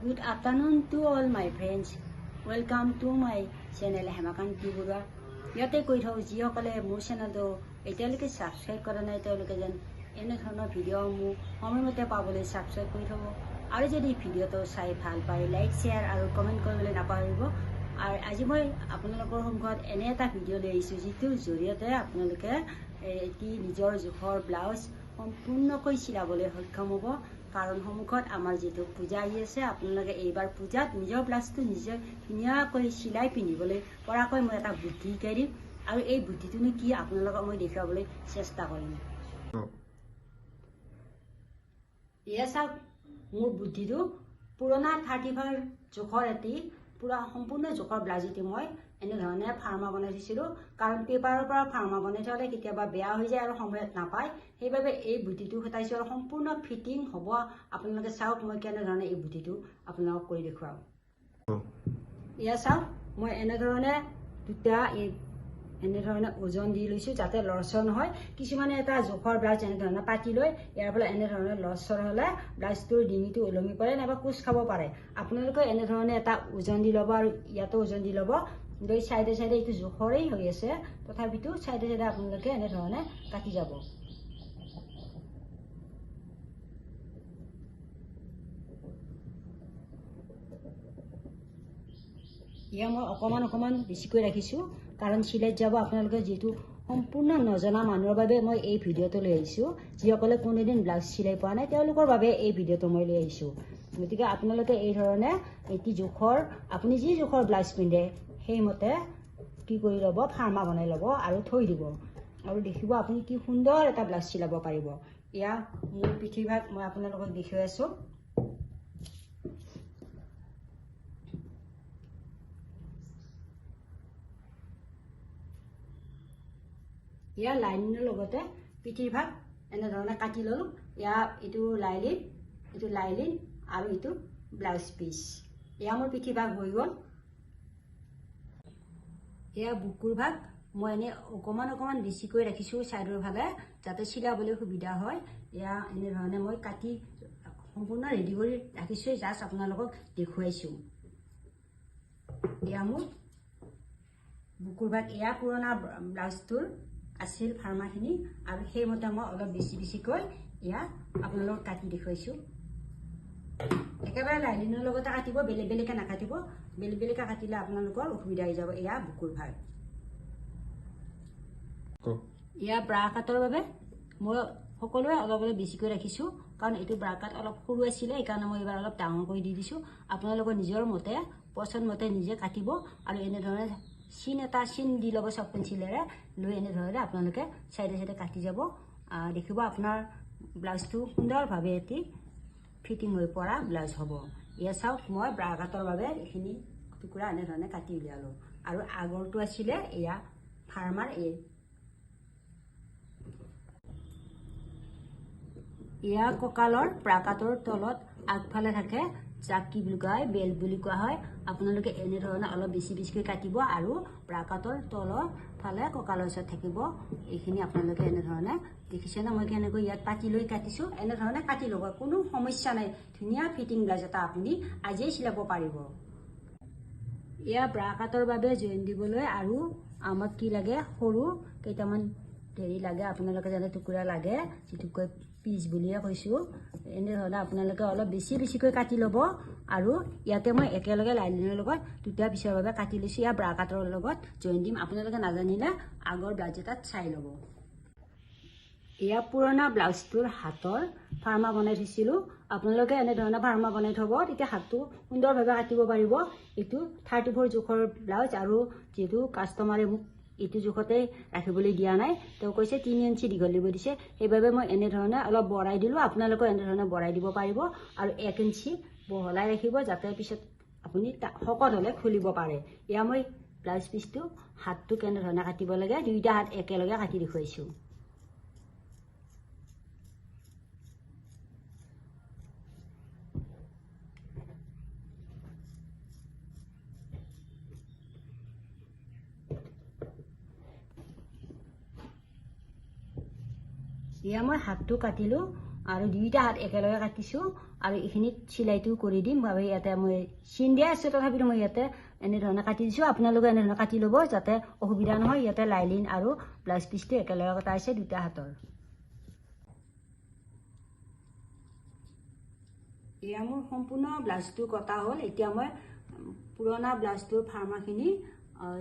Good afternoon to all my friends. Welcome to my channel Hemakanti Burua. Yate koi thau jiyo kale মোৰ চেনেলটো এতিয়ালৈকে subscribe কৰা নাই তেওঁলোকে যেন এনে ধৰণৰ ভিডিঅ' মোৰ সময়মতে পাবলৈ সাবস্ক্ৰাইব কৰি থব আৰু যদি ভিডিঅ'টো চাই ভাল পায় লাইক শ্বেয়াৰ আৰু কমেণ্ট কৰিবলৈ নাপাহৰিব আৰু আজি মই আপোনালোকৰ সন্মুখত এনে এটা ভিডিঅ' লৈ আহিছোঁ যিটোৰ জৰিয়তে আপোনালোকে এটি নিজৰ জোখৰ ব্লাউজ সম্পূৰ্ণকৈ চিলাবলৈ সক্ষম হ'ব কাৰণ সন্মুখত আমাৰ যেটো পূজা আহি আছে আপোনালোকে এইবাৰ পূজাত নিজৰ ব্লাউজটো নিজে ধুনীয়াকৈ চিলাই পিন্ধিবলৈ পৰাকৈ মই এটা বুদ্ধি শিকাই দিম আৰু এই বুদ্ধিটোনো কি আপোনালোকক মই দেখুৱাবলৈ চেষ্টা কৰিম এয়া চাওক মোৰ বুদ্ধিটো পুৰণা 35 জোখৰ এটি পুৰা সম্পূৰ্ণ জোখৰ ব্লাউজ এটি মই এনে ধৰণে ফাৰ্মা বনাই দিছিলোঁ কাৰণ পেপাৰৰ পৰা ফাৰ্মা বনাই থলে কেতিয়াবা বেয়া হৈ যায় আৰু সময়ত নাপায় সেইবাবে এই বুদ্ধিটো খটাইছোঁ আৰু সম্পূৰ্ণ ফিটিং হ'ব আপোনালোকে চাওক মই কেনে ধৰণে এই বুদ্ধিটো আপোনালোকক কৰি দেখুৱাম এয়া চাওক মই এনে ধৰণে দুটা এনে ধৰণে ওজন দি লৈছোঁ যাতে লৰচৰ নহয় কিছুমানে এটা জোখৰ ব্লাউজ এনে ধৰণে পাতি লৈ ইয়াৰ ফলত এনে ধৰণে লৰচৰ হ'লে ব্লাউজটোৰ ডিঙিটো ওলমি পৰে নাইবা কোচ খাব পাৰে আপোনালোকে এনে ধৰণে এটা ওজন দি ল'ব আৰু ইয়াতো ওজন দি ল'ব দুই সাইডে সাইডে এইটো জোখৰেই হৈ আছে তথাপিতো সাইডে সাইডে আপোনালোকে এনে ধৰণে কাটি যাব ইয়া মই অকমান বেছিকৈ ৰাখিছোঁ কাৰণ চিলাইত যাব আপোনালোকে যেটো সম্পূৰ্ণ নজনা মানুহৰ বাবে মই এই ভিডিঅ'টো লৈ আহিছোঁ যিসকলে কোনোদিন ব্লাউজ চিলাই পোৱা নাই তেওঁলোকৰ বাবে এই ভিডিঅ'টো মই লৈ আহিছোঁ গতিকে আপোনালোকে এই ধৰণে এটি জোখৰ আপুনি যি জোখৰ ব্লাউজ পিন্ধে সেইমতে কি কৰি ল'ব ফাৰ্মা বনাই ল'ব আৰু থৈ দিব আৰু দেখিব আপুনি কি সুন্দৰ এটা ব্লাউজ চিলাব পাৰিব ইয়া মোৰ পিঠিভাগ মই আপোনালোকক দেখুৱাই আছোঁ ইয়া লাইনিনৰ লগতে পিঠিৰ ভাগ এনে ধৰণে কাটি ললোঁ ইয়া এইটো লাইলিন আৰু এইটো ব্লাউজ পিচ ইয়া মোৰ পিঠি ভাগ হৈ গ'ল ইয়া বুকুৰ ভাগ মই এনে অকমান বেছিকৈ ৰাখিছোঁ চাইডৰ ফালে যাতে চিলাবলৈ সুবিধা হয় ইয়া এনে ধৰণে মই কাটি সম্পূৰ্ণ ৰেডি কৰি ৰাখিছোঁ জাষ্ট আপোনালোকক দেখুৱাইছোঁ ইয়া মোৰ বুকুৰ ভাগ ইয়া পুৰণা ব্লাউজটোৰ আছিল ফাৰ্মাখিনি আৰু সেইমতে মই অলপ বেছিকৈ ইয়া আপোনালোকক কাটি দেখুৱাইছোঁ একেবাৰে লাইলিনৰ লগতে কাটিব বেলেগে নাকাটিব বেলেগে কাটিলে আপোনালোকৰ অসুবিধা হৈ যাব ইয়া বুকুৰ ভাগ ইয়া ব্ৰা কাটৰ বাবে মই সকলোৱে অলপ বেছিকৈ ৰাখিছোঁ কাৰণ এইটো ব্ৰা কাট অলপ সৰু আছিলে সেইকাৰণে মই এইবাৰ অলপ ডাঙৰ কৰি দি দিছোঁ আপোনালোকৰ নিজৰ মতে পছন্দ মতে নিজে কাটিব আৰু এনে ধৰণে চিন দি ল'ব চব পেঞ্চিলেৰে লৈ এনে ধৰণে আপোনালোকে সাইডে সাইডে কাটি যাব দেখিব আপোনাৰ ব্লাউজটো সুন্দৰভাৱে এটি ফিটিং হৈ পৰা ব্লাউজ হ'ব ইয়া চাওক মই ব্ৰা কাটৰ বাবে এইখিনি টুকুৰা এনে ধৰণে কাটি উলিয়ালোঁ আৰু আগৰটো আছিলে এয়া ফাৰ্মাৰ এয়া কঁকালৰ ব্ৰা কাটৰ তলত আগফালে থাকে যাক কি বুলি কোৱা হয় বেল্ট বুলি কোৱা হয় আপোনালোকে এনে ধৰণে অলপ বেছিকৈ কাটিব আৰু ব্ৰা কাটৰ তলৰ ফালে কঁকালৰ ওচৰত থাকিব এইখিনি আপোনালোকে এনে ধৰণে দেখিছে না মই কেনেকৈ ইয়াত পাতি লৈ কাটিছোঁ এনে ধৰণে কাটি ল'ব কোনো সমস্যা নাই ধুনীয়া ফিটিং ব্লাউজ এটা আপুনি আজিয়ে চিলাব পাৰিব এয়া ব্ৰা কাটৰ বাবে জইন দিবলৈ আৰু আমাক কি লাগে সৰু কেইটামান হেৰি লাগে আপোনালোকে জানে টুকুৰা লাগে যিটোকৈ পিচ বুলিয়ে কৈছোঁ এনে ধৰণে আপোনালোকে অলপ বেছিকৈ কাটি ল'ব আৰু ইয়াতে মই একেলগে লাইলিনৰ লগত দুটা পিছৰ বাবে কাটি লৈছোঁ ইয়াৰ ব্ৰা কাটৰ লগত জইন দিম আপোনালোকে নাজানিলে আগৰ ব্লাউজ এটাত চাই ল'ব এয়া পুৰণা ব্লাউজটোৰ হাতৰ ফাৰ্মা বনাই থৈছিলোঁ আপোনালোকে এনে ধৰণে ফাৰ্মা বনাই থ'ব তেতিয়া হাতটো সুন্দৰভাৱে কাটিব পাৰিব এইটো 34 জোখৰ ব্লাউজ আৰু যিহেতু কাষ্টমাৰে মোক এইটো জোখতে ৰাখিবলৈ দিয়া নাই তেওঁ কৈছে 3 ইঞ্চি দীঘল দিব দিছে সেইবাবে মই এনে ধৰণে অলপ বঢ়াই দিলোঁ আপোনালোকে এনে ধৰণে বঢ়াই দিব পাৰিব আৰু 1 ইঞ্চি বহলাই ৰাখিব যাতে পিছত আপুনি শকত হ'লে খুলিব পাৰে এয়া মই ব্লাউজ পিচটো হাতটো কেনে ধৰণে কাটিব লাগে দুইটা হাত একেলগে কাটি দেখুৱাইছোঁ ইয়া মই হাতটো কাটিলোঁ আৰু দুইটা হাত একেলগে কাটিছোঁ আৰু এইখিনিত চিলাইটো কৰি দিম আৰু ইয়াতে মই চিন দিয়া আছে তথাপিতো মই ইয়াতে এনেধৰণে কাটি দিছোঁ আপোনালোকে এনেধৰণে কাটি ল'ব যাতে অসুবিধা নহয় ইয়াতে লাইলিন আৰু ব্লাউজ পিচটো একেলগে কটা আছে দুটা হাতৰ এয়া মোৰ সম্পূৰ্ণ ব্লাউজটো কটা হ'ল এতিয়া মই পুৰণা ব্লাউজটোৰ ফাৰ্মাখিনি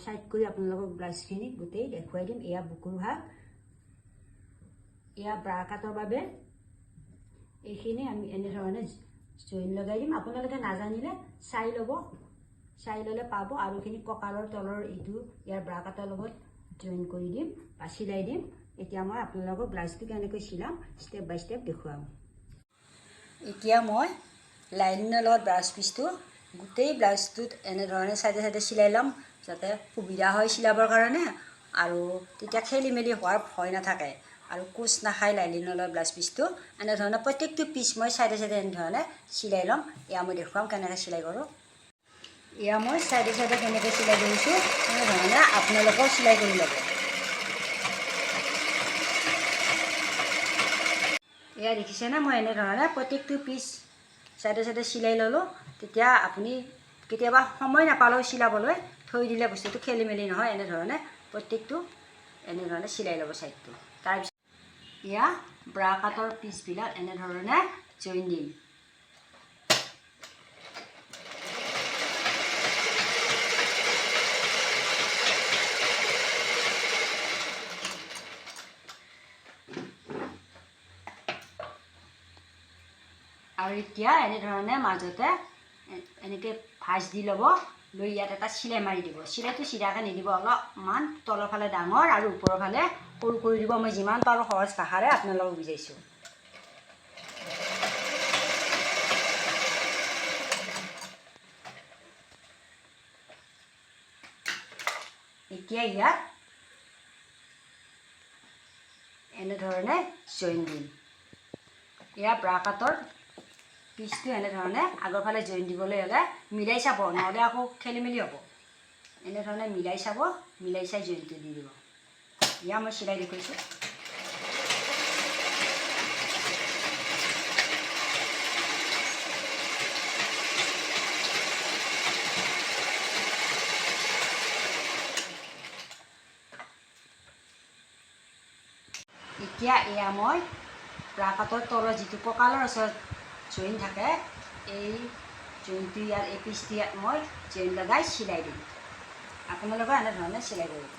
সাইড কৰি আপোনালোকক ব্লাউজখিনি গোটেই দেখুৱাই দিম এয়া বুকুৰ ভাগ এয়া ব্ৰা কাটৰ বাবে এইখিনি আমি এনেধৰণে জইন লগাই দিম আপোনালোকে নাজানিলে চাই ল'ব চাই ল'লে পাব আৰু এইখিনি কঁকালৰ তলৰ এইটো ইয়াৰ ব্ৰা কাটৰ লগত জইন কৰি দিম বা চিলাই দিম এতিয়া মই আপোনালোকক ব্লাউজটো কেনেকৈ চিলাম ষ্টেপ বাই ষ্টেপ দেখুৱাম এতিয়া মই লাইনিঙৰ লগত ব্লাউজ পিচটো গোটেই ব্লাউজটোত এনেধৰণে চাইডে চাইডে চিলাই ল'ম যাতে সুবিধা হয় চিলাবৰ কাৰণে আৰু তেতিয়া খেলি মেলি হোৱাৰ ভয় নাথাকে আৰু কোচ নাখায় লাইনিঙৰ লগত ব্লাউজ পিচটো এনেধৰণে প্ৰত্যেকটো পিচ মই চাইডে চাইডে এনেধৰণে চিলাই ল'ম এয়া মই দেখুৱাম কেনেকৈ চিলাই কৰোঁ এয়া মই চাইডে চাইডে কেনেকৈ চিলাই কৰিছোঁ এনেধৰণে আপোনালোকেও চিলাই কৰি ল'ব এয়া দেখিছেনে মই এনেধৰণে প্ৰত্যেকটো পিচ চাইডে চাইডে চিলাই ল'লোঁ তেতিয়া আপুনি কেতিয়াবা সময় নাপালেও চিলাবলৈ থৈ দিলে বস্তুটো খেলি মেলি নহয় এনেধৰণে প্ৰত্যেকটো এনেধৰণে চিলাই ল'ব চাইডটো তাৰপিছত এয়া ব্ৰা কাটৰ পিচবিলাক এনেধৰণে জইন দিম আৰু এতিয়া এনেধৰণে মাজতে এনেকৈ ভাঁজ দি ল'ব লৈ ইয়াত এটা চিলাই মাৰি দিব চিলাইটো চিধাকৈ নিদিব অলপমান তলৰ ফালে ডাঙৰ আৰু ওপৰৰ ফালে সৰু কৰি দিব মই যিমান পাৰোঁ সহজ ভাষাৰে আপোনালোকক বুজাইছোঁ এতিয়া ইয়াত এনেধৰণে জইন দিম এয়া ব্ৰা কাটৰ পিচটো এনেধৰণে আগৰ ফালে জইন দিবলৈ হ'লে মিলাই চাব নহ'লে আকৌ খেলি মেলি হ'ব এনেধৰণে মিলাই চাব মিলাই চাই জইনটো দি দিব এয়া মই চিলাই দেখুৱাইছোঁ এতিয়া এয়া মই ব্ৰা কাটৰ তলৰ যিটো কঁকালৰ ওচৰত জইন থাকে এই জইনটো ইয়াত এই পিচটো ইয়াত মই জইন লগাই চিলাই দিম আপোনালোকে এনেধৰণে চিলাই কৰিব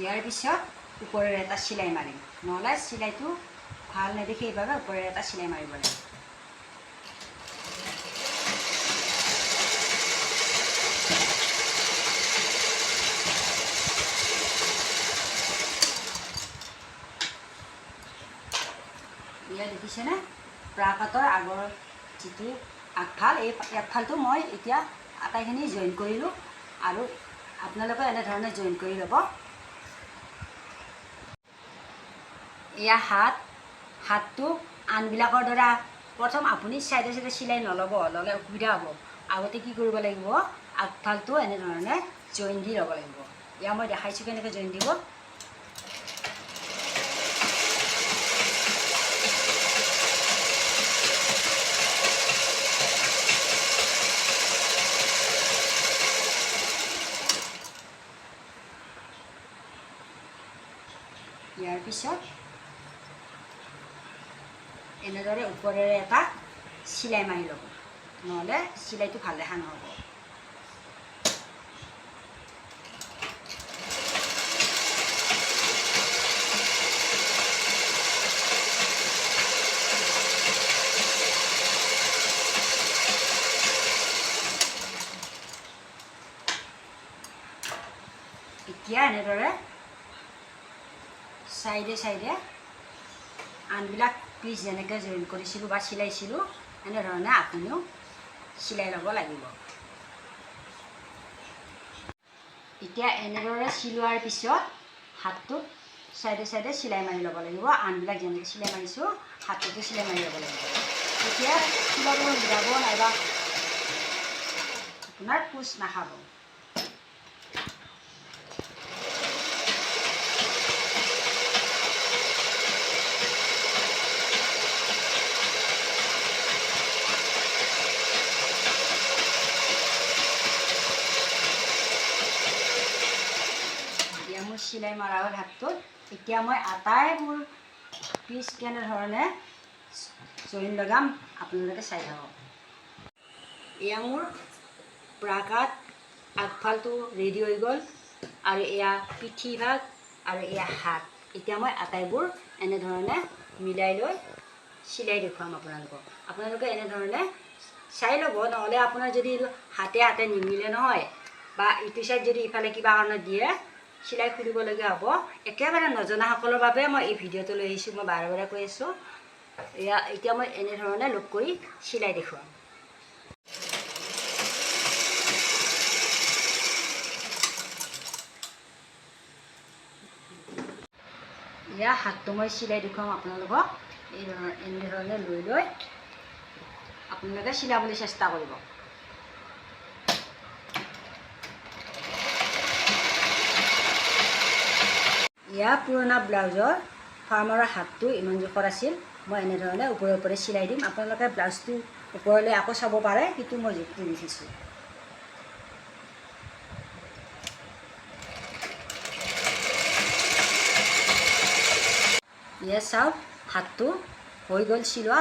ইয়াৰ পিছত ওপৰেৰে এটা চিলাই মাৰিম নহ'লে চিলাইটো ভাল নেদেখি এইভাবে ওপৰেৰে এটা চিলাই মাৰিব লাগিব এয়া দেখিছেনে ব্ৰা কাটৰ আগৰ যিটো আগফাল এই আগফালটো মই এতিয়া আটাইখিনি জইন কৰিলোঁ আৰু আপোনালোকে এনেধৰণে জইন কৰি ল'ব এয়া হাতটো আনবিলাকৰ দ্বাৰা প্ৰথম আপুনি চাইডে চাইডে চিলাই নল'ব ল'লে অসুবিধা হ'ব আগতে কি কৰিব লাগিব আগফালটো এনেধৰণে জইন দি ল'ব লাগিব এয়া মই দেখাইছোঁ কেনেকৈ জইন দিব ইয়াৰ পিছত এনেদৰে ওপৰেৰে এটা চিলাই মাৰি ল'ব নহ'লে চিলাইটো ভাল দেখা নহ'ব এতিয়া এনেদৰে সাইডে সাইডে আনবিলাক পিচ যেনেকৈ জইন কৰিছিলোঁ বা চিলাইছিলোঁ এনেধৰণে আপুনিও চিলাই ল'ব লাগিব এতিয়া এনেদৰে চিলোৱাৰ পিছত হাতটোত সাইডে সাইডে চিলাই মাৰি ল'ব লাগিব আনবিলাক যেনেকৈ চিলাই মাৰিছোঁ হাতটোতে চিলাই মাৰি ল'ব লাগিব এতিয়া চিলাবলৈ মিলাব নাইবা আপোনাৰ কোচ নাখাব। এতিয়া মোৰ চিলাই মৰা হ'ল হাতটোত। এতিয়া মই আটাইবোৰ পিচ কেনেধৰণে জইন লগাম আপোনালোকে চাই থাকক। এয়া মোৰ প্ৰাকাত আগফালটো ৰেডি হৈ গ'ল আৰু এয়া পিঠি ভাগ আৰু এয়া হাত। এতিয়া মই আটাইবোৰ এনেধৰণে মিলাই লৈ চিলাই দেখুৱাম আপোনালোকক। আপোনালোকে এনেধৰণে চাই ল'ব, নহ'লে আপোনাৰ যদি হাতে হাতে নিমিলে নহয় বা ইটো চাইড যদি ইফালে কিবা কাৰণত দিয়ে চিলাই খুলিবলগীয়া হ'ব। একেবাৰে নজনাসকলৰ বাবে মই এই ভিডিঅ'টো লৈ আহিছোঁ। মই বাৰে বাৰে কৈ আছোঁ। এতিয়া মই এনেধৰণে লগ কৰি চিলাই দেখুৱাম। এয়া হাতটো মই চিলাই দেখুৱাম আপোনালোকক। এনেধৰণে লৈ লৈ আপোনালোকে চিলাবলৈ চেষ্টা কৰিব। এয়া পুৰণা ব্লাউজৰ ফাৰ্মাৰৰ হাতটো ইমান জোখৰ আছিল। মই এনেধৰণে ওপৰে ওপৰে চিলাই দিম। আপোনালোকে ব্লাউজটো ওপৰলৈ আকৌ চাব পাৰে, কিন্তু মই জোখটো লিখিছোঁ। এয়া চাওক, হাতটো হৈ গ'ল চিলোৱা।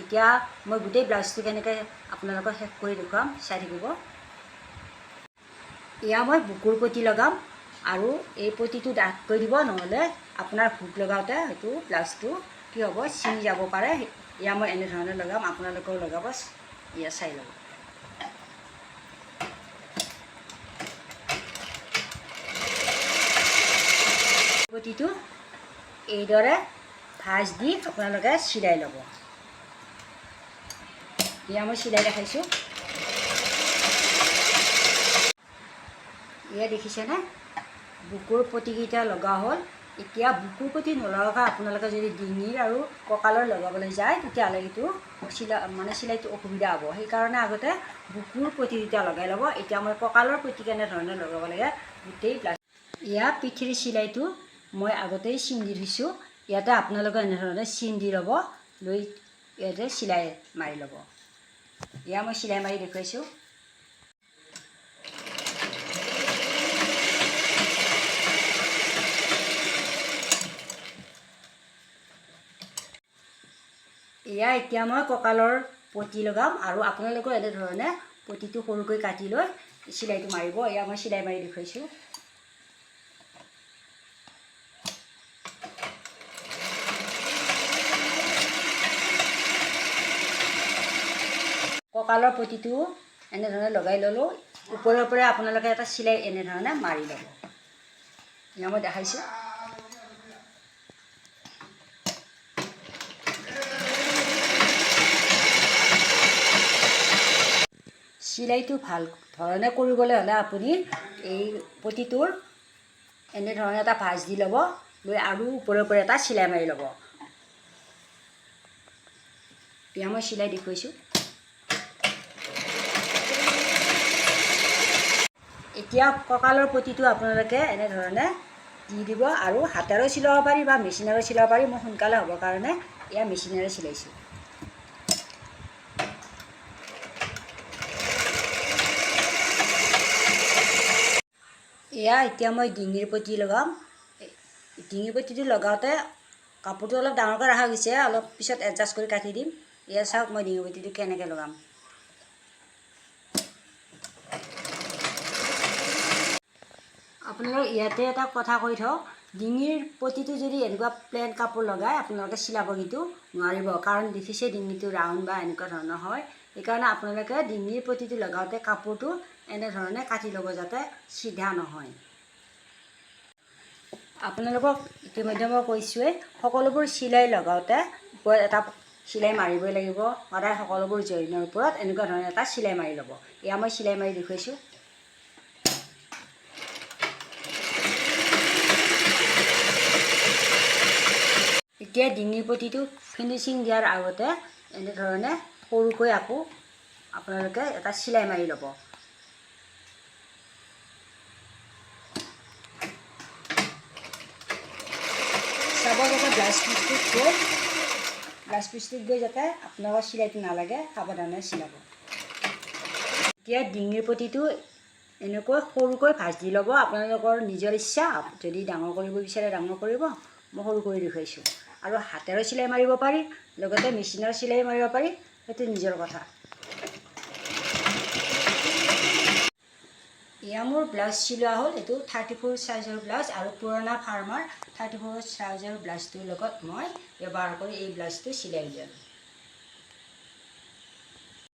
এতিয়া মই গোটেই ব্লাউজটো কেনেকৈ আপোনালোকক শেষ কৰি দেখুৱাম, চাই থাকিব। এয়া মই বুকুৰ পটি লগাম আৰু এই পটিটো ডাঠকৈ দিব, নহ'লে আপোনাৰ হুক লগাওঁতে হয়তো ব্লাউজটো কি হ'ব, ছিঙি যাব পাৰে। এয়া মই এনেধৰণে লগাম, আপোনালোকেও লগাব। এয়া চাই ল'ব। পটিটো এইদৰে ভাঁজ দি আপোনালোকে চিলাই ল'ব। এয়া মই চিলাই দেখাইছোঁ। এয়া দেখিছেনে, বুকুৰ পটিকেইটা লগা হ'ল। এতিয়া বুকুৰ পটি নলগাকৈ আপোনালোকে যদি ডিঙিৰ আৰু কঁকালৰ লগাবলৈ যায়, তেতিয়াহ'লে এইটো চিলাইটো অসুবিধা হ'ব। সেইকাৰণে আগতে বুকুৰ পটিকেইটা লগাই ল'ব। এতিয়া মই কঁকালৰ পটি কেনেধৰণে লগাব লাগে গোটেই ব্লাউজ। এয়া পিঠিৰ চিলাইটো মই আগতেই চিন দি থৈছোঁ। ইয়াতে আপোনালোকে এনেধৰণে চিন দি ল'ব, লৈ ইয়াতে চিলাই মাৰি ল'ব। এয়া মই চিলাই মাৰি দেখুৱাইছোঁ। এয়া এতিয়া মই কঁকালৰ পটি লগাম আৰু আপোনালোকেও এনেধৰণে পটিটো সৰুকৈ কাটি লৈ চিলাইটো মাৰিব। এয়া মই চিলাই মাৰি দেখুৱাইছোঁ। কঁকালৰ পটিটো এনেধৰণে লগাই ল'লোঁ। ওপৰে ওপৰে আপোনালোকে এটা চিলাই এনেধৰণে মাৰি ল'ব। এয়া মই দেখাইছোঁ। চিলাইটো ভাল ধৰণে কৰিবলৈ হ'লে আপুনি এই পটিটোৰ এনেধৰণে এটা ভাঁজ দি ল'ব, লৈ আৰু ওপৰে ওপৰে এটা চিলাই মাৰি ল'ব। এয়া মই চিলাই দেখুৱাইছোঁ। এতিয়া কঁকালৰ পটিটো আপোনালোকে এনেধৰণে দি দিব আৰু হাতেৰেও চিলাব পাৰি বা মেচিনেৰেও চিলাব পাৰি। মই সোনকালে হ'বৰ কাৰণে এয়া মেচিনেৰে চিলাইছোঁ। এয়া এতিয়া মই ডিঙিৰ পটি লগাম। ডিঙিৰ পটিটো লগাওঁতে কাপোৰটো অলপ ডাঙৰকৈ ৰখা গৈছে, অলপ পিছত এডজাষ্ট কৰি কাটি দিম। এয়া চাওক মই ডিঙিৰ পটিটো কেনেকৈ লগাম। আপোনালোক ইয়াতে এটা কথা কৈ থওঁ, ডিঙিৰ পটিটো যদি এনেকুৱা প্লেন কাপোৰ লগাই আপোনালোকে চিলাব কিন্তু নোৱাৰিব, কাৰণ দেখিছে ডিঙিটো ৰাউণ্ড বা এনেকুৱা ধৰণৰ হয়। সেইকাৰণে আপোনালোকে ডিঙিৰ পটিটো লগাওঁতে কাপোৰটো এনেধৰণে কাটি ল'ব, যাতে চিধা নহয়। আপোনালোকক ইতিমধ্যে মই কৈছোঁৱেই, সকলোবোৰ চিলাই লগাওঁতে ওপৰত এটা চিলাই মাৰিবই লাগিব। সদায় সকলোবোৰ জইনৰ ওপৰত এনেকুৱা ধৰণে এটা চিলাই মাৰি ল'ব। এয়া মই চিলাই মাৰি দেখুৱাইছোঁ। এতিয়া ডিঙিৰ পটিটো ফিনিচিং দিয়াৰ আগতে এনেধৰণে সৰুকৈ আকৌ আপোনালোকে এটা চিলাই মাৰি ল'ব। ব্লাউজ পিচটোত গৈ যাতে আপোনালোকৰ চিলাইটো নালাগে সাৱধানে চিলাব। এতিয়া ডিঙিৰ পতিটো এনেকৈ সৰুকৈ ভাজি ল'ব। আপোনালোকৰ নিজৰ ইচ্ছা, যদি ডাঙৰ কৰিব বিচাৰে ডাঙৰ কৰিব, মই সৰু কৰি দেখুৱাইছোঁ। আৰু হাতেৰে চিলাই মাৰিব পাৰি, লগতে মেচিনৰ চিলাই মাৰিব পাৰি, সেইটো নিজৰ কথা। এয়া মোৰ ব্লাউজ চিলোৱা হ'ল। এইটো 34 চাইজৰ ব্লাউজ আৰু পুৰণা ফাৰ্মাৰ 34 চাইজৰ ব্লাউজটোৰ লগত মই ব্যৱহাৰ কৰি এই ব্লাউজটো চিলাই উলিয়ালোঁ।